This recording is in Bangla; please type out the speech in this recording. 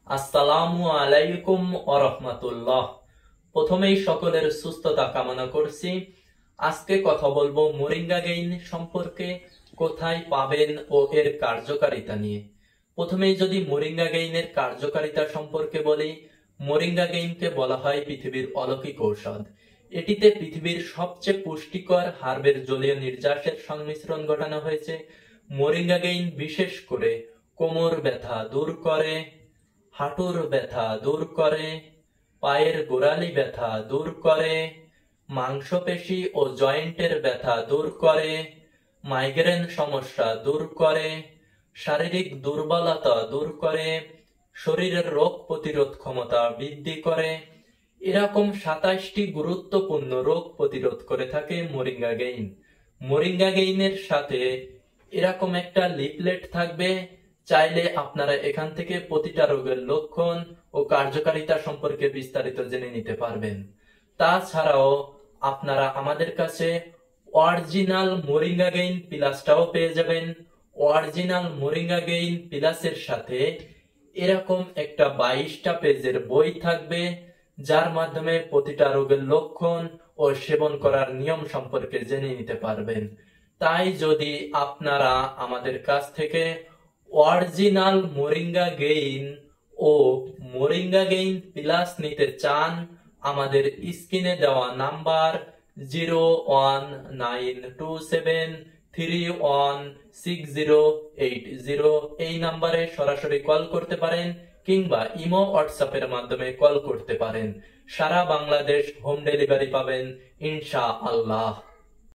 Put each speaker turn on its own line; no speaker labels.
আসসালামু আলাইকুম ওয়া রাহমাতুল্লাহ। প্রথমেই সকলের সুস্থতা কামনা করছি। আজকে কথা বলবো মোরিঙ্গা গেইন সম্পর্কে, কোথায় পাবেন ও এর কার্যকারিতা নিয়ে। প্রথমেই যদি মোরিঙ্গা গেইনের কার্যকারিতা সম্পর্কে বলি, মোরিঙ্গা গেইনকে বলা হয় পৃথিবীর অলৌকিক ঔষধ। এটিতে পৃথিবীর সবচেয়ে পুষ্টিকর হার্বের জলীয় নির্যাসের সংমিশ্রণ ঘটানো হয়েছে। মোরিঙ্গা গেইন বিশেষ করে কোমর ব্যথা দূর করে, হাঁটুর ব্যথা দূর করে, পায়ের গোড়ালি ব্যথা দূর করে, মাংসপেশি ও জয়েন্টের ব্যথা দূর করে, মাইগ্রেন সমস্যা দূর করে, শারীরিক দুর্বলতা দূর করে, শরীরের রোগ প্রতিরোধ ক্ষমতা বৃদ্ধি করে। এরকম 27টি গুরুত্বপূর্ণ রোগ প্রতিরোধ করে থাকে মোরিঙ্গা গেইন। মোরিঙ্গা গেইনের সাথে এরকম একটা লিফলেট থাকবে, চাইলে আপনারা এখান থেকে প্রতিটা রোগের লক্ষণ ও কার্যকারিতা সম্পর্কে বিস্তারিত জেনে নিতে পারবেন। তাছাড়াও আপনারা আমাদের কাছে অরিজিনাল মোরিঙ্গা গেইন প্লাসটাও পেয়ে যাবেন। অরিজিনাল মোরিঙ্গা গেইন প্লাসের সাথে এরকম একটা 22টা পেজের বই থাকবে, যার মাধ্যমে প্রতিটা রোগের লক্ষণ ও সেবন করার নিয়ম সম্পর্কে জেনে নিতে পারবেন। তাই যদি আপনারা আমাদের কাছ থেকে অরিজিনাল মোরিঙ্গা গেইন ও মোরিঙ্গা গেইন প্লাস নিতে চান, আমাদের স্ক্রিনে দেওয়া নাম্বার 01927316080 এই নাম্বারে সরাসরি কল করতে পারেন, কিংবা ইমো হোয়াটসঅ্যাপের মাধ্যমে কল করতে পারেন। সারা বাংলাদেশ হোম ডেলিভারি পাবেন ইনশাআল্লাহ।